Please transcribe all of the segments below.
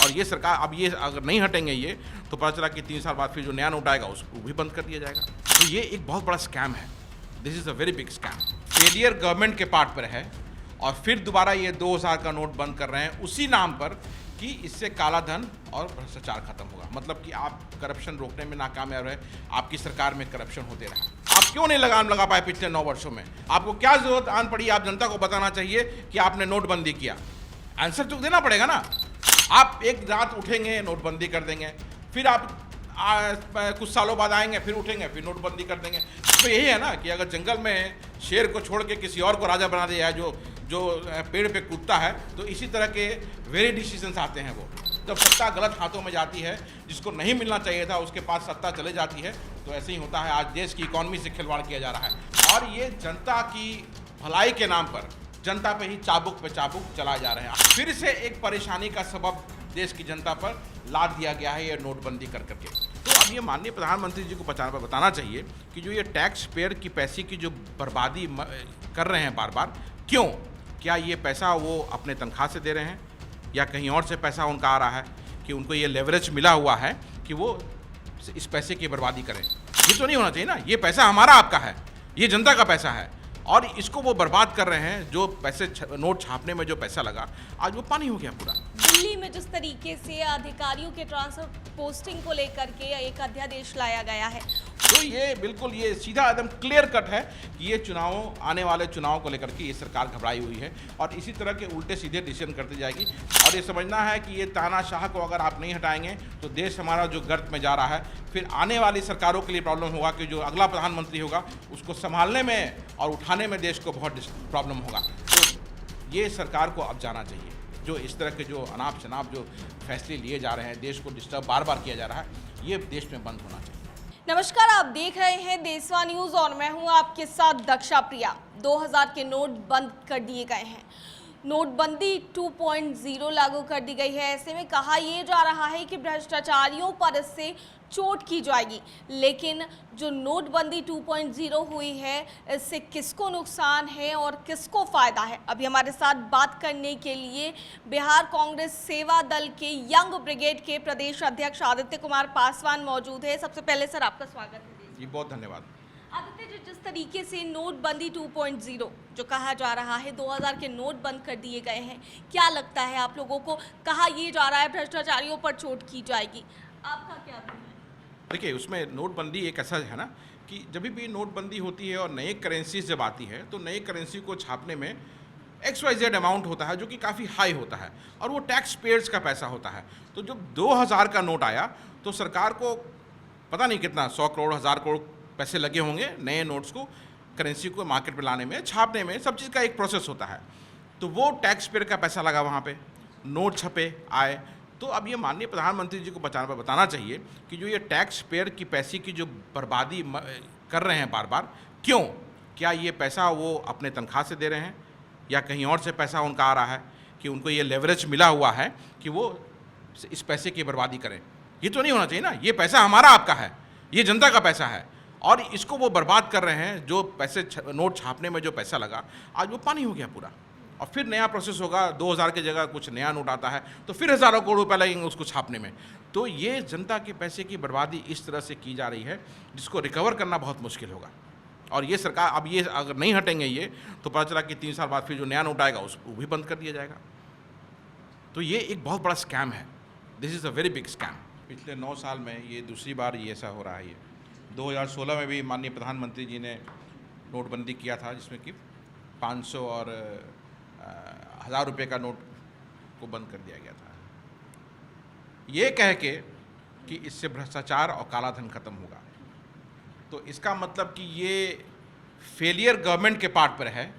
और ये सरकार अब ये अगर नहीं हटेंगे ये तो पता चला कि 3 साल बाद फिर जो नया नोट आएगा उसको भी बंद कर दिया जाएगा। तो ये एक बहुत बड़ा स्कैम है। This is a very big scam. Failure government के पार्ट पर है और फिर दोबारा ये 2000 का नोट बंद कर रहे हैं उसी नाम पर कि इससे काला धन और भ्रष्टाचार खत्म होगा। मतलब कि आप करप्शन रोकने में नाकामयाब रहे, आपकी सरकार में करप्शन होते रहा। आप क्यों नहीं लगाम लगा पाए पिछले 9 वर्षों में? आपको क्या जरूरत आन पड़ी? आप जनता को बताना चाहिए कि आपने नोटबंदी किया। आंसर तो देना पड़ेगा ना। आप एक रात उठेंगे नोटबंदी कर देंगे, फिर आप कुछ सालों बाद आएंगे फिर उठेंगे फिर नोटबंदी कर देंगे। तो यही है ना कि अगर जंगल में शेर को छोड़ के किसी और को राजा बना दिया है जो पेड़ पे कूदता है, तो इसी तरह के वेरी डिसीजंस आते हैं। वो जब सत्ता गलत हाथों में जाती है, जिसको नहीं मिलना चाहिए था उसके पास सत्ता चले जाती है, तो ऐसे ही होता है। आज देश की इकॉनमी से खिलवाड़ किया जा रहा है और ये जनता की भलाई के नाम पर जनता पे ही चाबुक पे चाबुक चलाए जा रहे हैं। फिर से एक परेशानी का सबब देश की जनता पर लाद दिया गया है ये नोटबंदी कर करके। तो अब ये माननीय प्रधानमंत्री जी को बताना चाहिए कि जो ये टैक्स पेयर की पैसे की जो बर्बादी कर रहे हैं बार बार, क्यों? क्या ये पैसा वो अपने तनख्वाह से दे रहे हैं या कहीं और से पैसा उनका आ रहा है कि उनको ये लेवरेज मिला हुआ है कि वो इस पैसे की बर्बादी करें? ये तो नहीं होना चाहिए ना। ये पैसा हमारा आपका है, ये जनता का पैसा है और इसको वो बर्बाद कर रहे हैं। जो पैसे नोट छापने में जो पैसा लगा, आज वो पानी हो गया पूरा। दिल्ली में जिस तरीके से अधिकारियों के ट्रांसफर पोस्टिंग को लेकर के एक अध्यादेश लाया गया है, तो ये बिल्कुल ये सीधा एकदम क्लियर कट है कि ये आने वाले चुनाव को लेकर के ये सरकार घबराई हुई है और इसी तरह के उल्टे सीधे डिसीजन करती जाएगी। और ये समझना है कि ये तानाशाह को अगर आप नहीं हटाएंगे तो देश हमारा जो गर्त में जा रहा है, फिर आने वाली सरकारों के लिए प्रॉब्लम होगा कि जो अगला प्रधानमंत्री होगा उसको संभालने में और उठाने में देश को बहुत प्रॉब्लम होगा। तो ये सरकार को अब जाना चाहिए। जो इस तरह के जो अनाप शनाप जो फैसले लिए जा रहे हैं, देश को डिस्टर्ब बार बार किया जा रहा है, ये देश में बंद होना चाहिए। नमस्कार, आप देख रहे हैं देशवा न्यूज और मैं हूं आपके साथ दक्षा प्रिया। 2000 के नोट बंद कर दिए गए हैं, नोटबंदी 2.0 लागू कर दी गई है। ऐसे में कहा यह जा रहा है कि भ्रष्टाचारियों पर इससे चोट की जाएगी, लेकिन जो नोटबंदी 2.0 हुई है इससे किसको नुकसान है और किसको फायदा है? अभी हमारे साथ बात करने के लिए बिहार कांग्रेस सेवा दल के यंग ब्रिगेड के प्रदेश अध्यक्ष आदित्य कुमार पासवान मौजूद है। सबसे पहले सर आपका स्वागत है। जी बहुत धन्यवाद। आदित्य जी, जिस तरीके से नोटबंदी 2.0 जो कहा जा रहा है, 2000 के नोट बंद कर दिए गए हैं, क्या लगता है आप लोगों को? कहा यह जा रहा है भ्रष्टाचारियों पर चोट की जाएगी, आपका क्या है? देखिए, उसमें नोटबंदी एक ऐसा है ना कि जब भी नोटबंदी होती है और नए करेंसीज जब आती है तो नए करेंसी को छापने में XYZ अमाउंट होता है जो कि काफ़ी हाई होता है और वो टैक्स पेयर्स का पैसा होता है। तो जब 2000 का नोट आया तो सरकार को पता नहीं कितना 100 करोड़ 1000 करोड़ पैसे लगे होंगे नए नोट्स को, करेंसी को मार्केट में लाने में, छापने में, सब चीज़ का एक प्रोसेस होता है। तो वो टैक्स पेयर का पैसा लगा वहाँ पे, नोट छपे आए। तो अब ये माननीय प्रधानमंत्री जी को बताना चाहिए कि जो ये टैक्स पेयर की पैसे की जो बर्बादी कर रहे हैं बार बार, क्यों? क्या ये पैसा वो अपने तनख्वाह से दे रहे हैं या कहीं और से पैसा उनका आ रहा है कि उनको ये लेवरेज मिला हुआ है कि वो इस पैसे की बर्बादी करें? ये तो नहीं होना चाहिए ना। ये पैसा हमारा आपका है, ये जनता का पैसा है और इसको वो बर्बाद कर रहे हैं। जो पैसे नोट छापने में जो पैसा लगा, आज वो पानी हो गया पूरा। और फिर नया प्रोसेस होगा, 2000 की जगह कुछ नया नोट आता है तो फिर हज़ारों करोड़ रुपये लगेंगे उसको छापने में। तो ये जनता के पैसे की बर्बादी इस तरह से की जा रही है जिसको रिकवर करना बहुत मुश्किल होगा। और ये सरकार अब ये अगर नहीं हटेंगे ये तो पता चला कि 3 साल बाद फिर जो नया नोट आएगा उसको भी बंद कर दिया जाएगा। तो ये एक बहुत बड़ा स्कैम है। This is a very big scam. पिछले 9 साल में ये दूसरी बार ये ऐसा हो रहा है। ये 2016 में भी माननीय प्रधानमंत्री जी ने नोटबंदी किया था जिसमें कि 500 और 1000 रुपये का नोट को बंद कर दिया गया था, ये कह के कि इससे भ्रष्टाचार और काला धन खत्म होगा। तो इसका मतलब कि ये फेलियर गवर्नमेंट के पार्ट पर है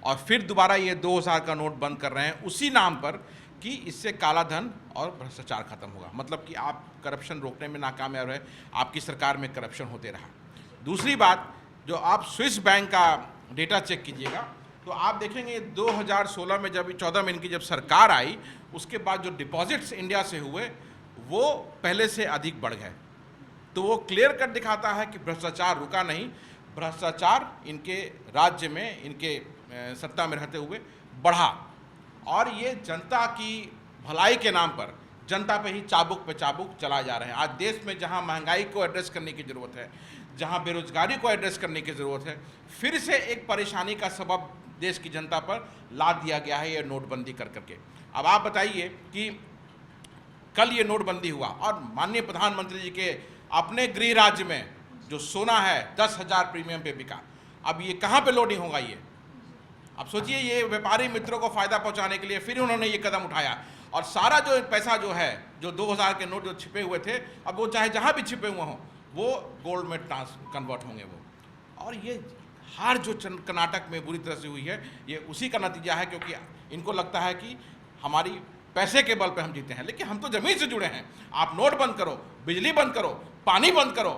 और फिर दोबारा ये 2000 का नोट बंद कर रहे हैं उसी नाम पर कि इससे काला धन और भ्रष्टाचार खत्म होगा। मतलब कि आप करप्शन रोकने में नाकामयाब रहे, आपकी सरकार में करप्शन होते रहा। दूसरी बात, जो आप स्विस बैंक का डेटा चेक कीजिएगा तो आप देखेंगे 2016 में जब 14 में इनकी जब सरकार आई उसके बाद जो डिपॉजिट्स इंडिया से हुए वो पहले से अधिक बढ़ गए। तो वो क्लियर कट दिखाता है कि भ्रष्टाचार रुका नहीं, भ्रष्टाचार इनके राज्य में, इनके सत्ता में रहते हुए बढ़ा। और ये जनता की भलाई के नाम पर जनता पे ही चाबुक पे चाबुक चलाए जा रहे हैं। आज देश में जहां महंगाई को एड्रेस करने की ज़रूरत है, जहां बेरोजगारी को एड्रेस करने की ज़रूरत है, फिर से एक परेशानी का सबब देश की जनता पर लाद दिया गया है ये नोटबंदी कर करके। अब आप बताइए कि कल ये नोटबंदी हुआ और माननीय प्रधानमंत्री जी के अपने गृह राज्य में जो सोना है 10,000 प्रीमियम पे बिका। अब ये कहाँ पे लोडिंग होगा ये? अब सोचिए, ये व्यापारी मित्रों को फायदा पहुंचाने के लिए फिर उन्होंने ये कदम उठाया और सारा जो पैसा जो है, जो 2,000 के नोट जो छिपे हुए थे, अब वो चाहे जहाँ भी छिपे हुए हों वो गोल्ड में कन्वर्ट होंगे वो। और ये हार जो कर्नाटक में बुरी तरह से हुई है, ये उसी का नतीजा है, क्योंकि इनको लगता है कि हमारी पैसे के बल पे हम जीते हैं, लेकिन हम तो ज़मीन से जुड़े हैं। आप नोट बंद करो, बिजली बंद करो, पानी बंद करो,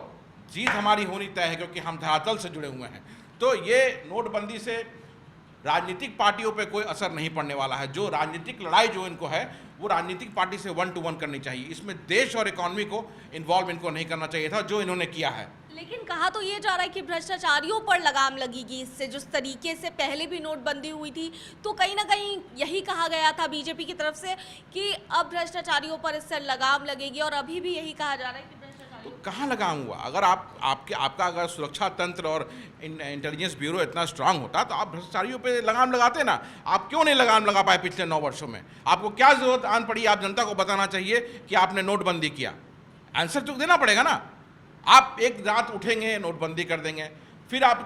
जीत हमारी होनी तय है, क्योंकि हम धरातल से जुड़े हुए हैं। तो ये नोटबंदी से राजनीतिक पार्टियों पे कोई असर नहीं पड़ने वाला है। जो राजनीतिक लड़ाई जो इनको है वो राजनीतिक पार्टी से 1 to 1 करनी चाहिए। इसमें देश और इकोनॉमी को इन्वॉल्व इनको नहीं करना चाहिए था, जो इन्होंने किया है। लेकिन कहा तो ये जा रहा है कि भ्रष्टाचारियों पर लगाम लगेगी इससे। जिस तरीके से पहले भी नोटबंदी हुई थी तो कहीं ना कहीं यही कहा गया था बीजेपी की तरफ से कि अब भ्रष्टाचारियों पर इससे लगाम लगेगी, और अभी भी यही कहा जा रहा है कि तो कहाँ लगाम हुआ? अगर आपका अगर सुरक्षा तंत्र और इंटेलिजेंस ब्यूरो इतना स्ट्रांग होता तो आप भ्रष्टाचारियों पे लगाम लगाते ना। आप क्यों नहीं लगाम लगा पाए पिछले 9 वर्षों में? आपको क्या जरूरत आन पड़ी? आप जनता को बताना चाहिए कि आपने नोटबंदी किया। आंसर तो देना पड़ेगा ना। आप एक रात उठेंगे नोटबंदी कर देंगे, फिर आप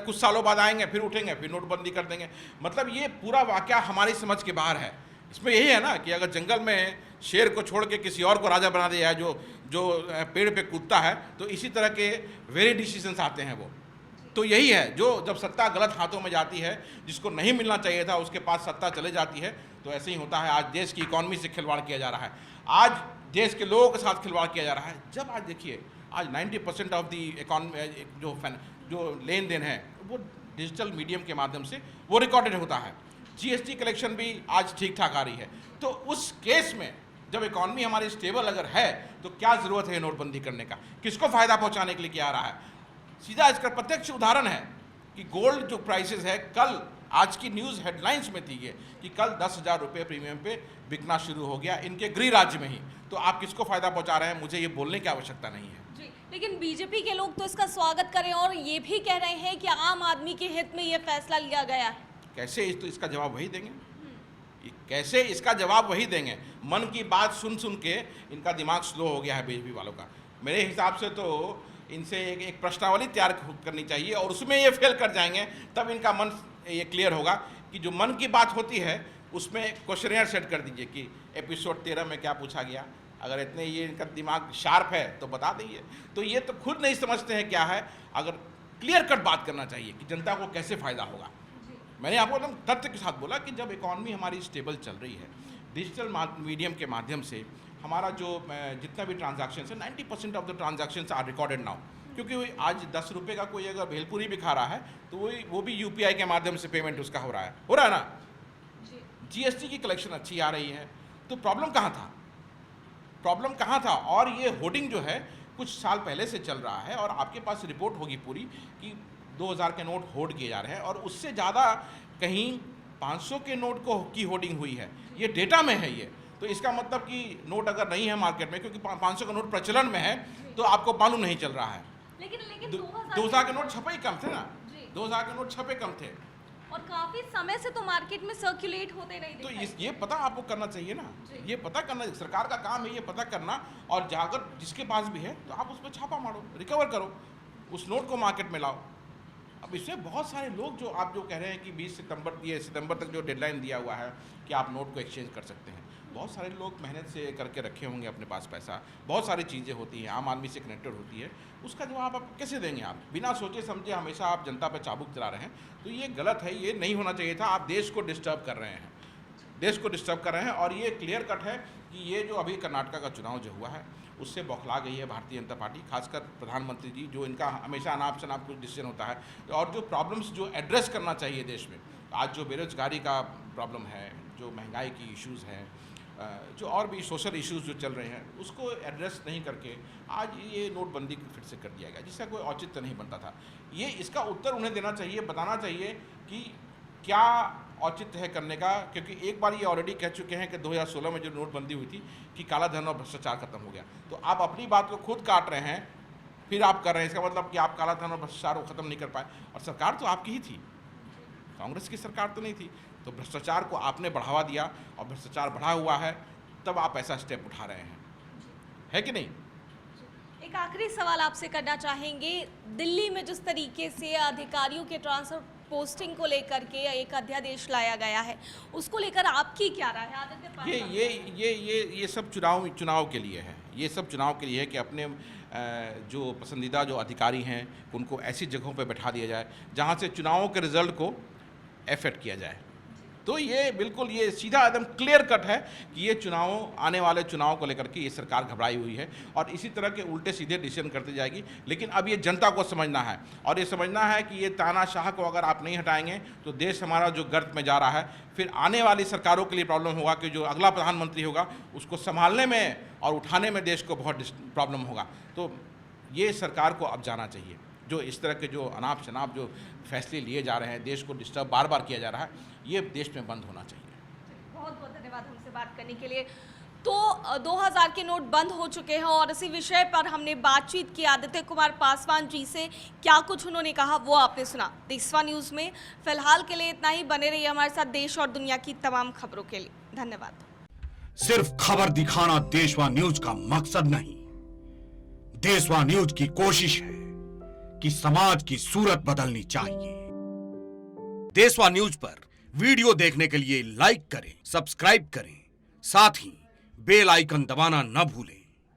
कुछ सालों बाद आएंगे, फिर उठेंगे, फिर नोटबंदी कर देंगे। मतलब ये पूरा वाकया हमारी समझ के बाहर है। इसमें यही है ना कि अगर जंगल में शेर को छोड़ के किसी और को राजा बना दिया है जो पेड़ पे कूदता है, तो इसी तरह के वेरी डिसीजंस आते हैं वो। तो यही है, जो जब सत्ता गलत हाथों में जाती है, जिसको नहीं मिलना चाहिए था उसके पास सत्ता चले जाती है, तो ऐसे ही होता है। आज देश की इकॉनमी से खिलवाड़ किया जा रहा है, आज देश के लोगों के साथ खिलवाड़ किया जा रहा है। जब आज देखिए, आज 90% ऑफ दी इकॉनमी जो लेन देन है वो डिजिटल मीडियम के माध्यम से वो रिकॉर्डेड होता है। जीएसटी कलेक्शन भी आज ठीक ठाक आ रही है। तो उस केस में जब इकॉनमी हमारी स्टेबल अगर है तो क्या ज़रूरत है नोटबंदी करने का? किसको फ़ायदा पहुंचाने के लिए किया आ रहा है? सीधा इसका प्रत्यक्ष उदाहरण है कि गोल्ड जो प्राइसेस है, कल आज की न्यूज़ हेडलाइंस में थी ये कि कल 10,000 रुपये प्रीमियम पे बिकना शुरू हो गया इनके गृह राज्य में ही। तो आप किसको फ़ायदा पहुंचा रहे हैं, मुझे ये बोलने की आवश्यकता नहीं है। जी, लेकिन बीजेपी के लोग तो इसका स्वागत करें और ये भी कह रहे हैं कि आम आदमी के हित में ये फैसला लिया गया है। कैसे इसका जवाब वही देंगे? कैसे इसका जवाब वही देंगे? मन की बात सुन सुन के इनका दिमाग स्लो हो गया है बीजेपी वालों का। मेरे हिसाब से तो इनसे एक प्रश्नावली तैयार करनी चाहिए और उसमें ये फेल कर जाएंगे, तब इनका मन ये क्लियर होगा कि जो मन की बात होती है उसमें क्वेश्चनेयर सेट कर दीजिए कि एपिसोड 13 में क्या पूछा गया। अगर इतने ये इनका दिमाग शार्प है तो बता दीजिए। तो ये तो खुद नहीं समझते हैं क्या है। अगर क्लियर कट बात करना चाहिए कि जनता को कैसे फ़ायदा होगा। मैंने आपको एकदम तथ्य के साथ बोला कि जब इकॉनमी हमारी स्टेबल चल रही है, डिजिटल मीडियम के माध्यम से हमारा जो जितना भी ट्रांजैक्शन है, 90% of the transactions are recorded now. क्योंकि आज 10 रुपये का कोई अगर भेलपुरी भी खा रहा है तो वो भी यूपीआई के माध्यम से पेमेंट उसका हो रहा है ना। जीएसटी की कलेक्शन अच्छी आ रही है। तो प्रॉब्लम कहाँ था? प्रॉब्लम कहाँ था? और ये होर्डिंग जो है कुछ साल पहले से चल रहा है और आपके पास रिपोर्ट होगी पूरी कि 2,000 के नोट होर्ड किए जा रहे हैं और उससे ज़्यादा कहीं 500 के नोट की होर्डिंग हुई है। ये डेटा में है ये। तो इसका मतलब कि नोट अगर नहीं है मार्केट में, क्योंकि 500 का नोट प्रचलन में है, तो आपको मालूम नहीं चल रहा है। लेकिन 2,000 के नोट छपे ही कम थे ना। 2,000 के नोट छपे कम थे और काफी समय से तो मार्केट में सर्कुलेट होते नहीं। तो ये पता आपको करना चाहिए ना। ये पता करना सरकार का काम है, ये पता करना। और जाकर जिसके पास भी है तो आप उस पर छापा मारो, रिकवर करो, उस नोट को मार्केट में लाओ। अब इसमें बहुत सारे लोग जो आप जो कह रहे हैं कि 20 सितंबर तक जो डेडलाइन दिया हुआ है कि आप नोट को एक्सचेंज कर सकते हैं, बहुत सारे लोग मेहनत से करके रखे होंगे अपने पास पैसा। बहुत सारी चीज़ें होती हैं, आम आदमी से कनेक्टेड होती है, उसका जवाब आप कैसे देंगे? आप बिना सोचे समझे हमेशा आप जनता पर चाबुक चला रहे हैं, तो ये गलत है, ये नहीं होना चाहिए था। आप देश को डिस्टर्ब कर रहे हैं, देश को डिस्टर्ब कर रहे हैं। और ये क्लियर कट है कि ये जो अभी कर्नाटका का चुनाव जो हुआ है उससे बौखला गई है भारतीय जनता पार्टी, खासकर प्रधानमंत्री जी, जो इनका हमेशा अनाप शनाप कुछ डिसीजन होता है। और जो प्रॉब्लम्स जो एड्रेस करना चाहिए देश में, आज जो बेरोजगारी का प्रॉब्लम है, जो महंगाई की इश्यूज़ हैं, जो और भी सोशल इश्यूज़ जो चल रहे हैं, उसको एड्रेस नहीं करके आज ये नोटबंदी फिर से कर दिया गया, जिसका कोई औचित्य नहीं बनता था। ये इसका उत्तर उन्हें देना चाहिए, बताना चाहिए कि क्या औचित्य है करने का, क्योंकि एक बार ये ऑलरेडी कह चुके हैं कि 2016 में जो नोटबंदी हुई थी कि काला धन और भ्रष्टाचार खत्म हो गया। तो आप अपनी बात को खुद काट रहे हैं, फिर आप कर रहे हैं, इसका मतलब कि आप काला धन और भ्रष्टाचार को खत्म नहीं कर पाए। और सरकार तो आपकी ही थी, कांग्रेस की सरकार तो नहीं थी। तो भ्रष्टाचार को आपने बढ़ावा दिया और भ्रष्टाचार बढ़ा हुआ है, तब आप ऐसा स्टेप उठा रहे हैं, है कि नहीं? एक आखिरी सवाल आपसे करना चाहेंगे, दिल्ली में जिस तरीके से अधिकारियों के ट्रांसफर पोस्टिंग को लेकर के एक अध्यादेश लाया गया है, उसको लेकर आपकी क्या राय है? आदित्य पांडे, ये सब चुनाव के लिए है। ये सब चुनाव के लिए है कि अपने जो पसंदीदा जो अधिकारी हैं उनको ऐसी जगहों पे बैठा दिया जाए जहाँ से चुनावों के रिजल्ट को एफेक्ट किया जाए। तो ये बिल्कुल ये सीधा एकदम क्लियर कट है कि ये आने वाले चुनाव को लेकर के ये सरकार घबराई हुई है और इसी तरह के उल्टे सीधे डिसीजन करती जाएगी। लेकिन अब ये जनता को समझना है और ये समझना है कि ये तानाशाह को अगर आप नहीं हटाएंगे तो देश हमारा जो गर्त में जा रहा है, फिर आने वाली सरकारों के लिए प्रॉब्लम होगा कि जो अगला प्रधानमंत्री होगा उसको संभालने में और उठाने में देश को बहुत प्रॉब्लम होगा। तो ये सरकार को अब जाना चाहिए। जो इस तरह के जो अनाप शनाप जो फैसले लिए जा रहे हैं, देश को डिस्टर्ब बार बार किया जा रहा है, ये देश में बंद होना चाहिए। बहुत बहुत धन्यवाद हमसे बात करने के लिए। तो 2000 के नोट बंद हो चुके हैं और इसी विषय पर हमने बातचीत की आदित्य कुमार पासवान जी से। क्या कुछ उन्होंने कहा वो आपने सुना। देशवा न्यूज़ में फिलहाल के लिए इतना ही। बने रहिए हमारे साथ देश और दुनिया की तमाम खबरों के लिए। धन्यवाद। सिर्फ खबर दिखाना देशवा न्यूज का मकसद नहीं, देशवा न्यूज की कोशिश है कि समाज की सूरत बदलनी चाहिए। देशवा न्यूज पर वीडियो देखने के लिए लाइक करें, सब्सक्राइब करें, साथ ही बेल आइकन दबाना न भूलें।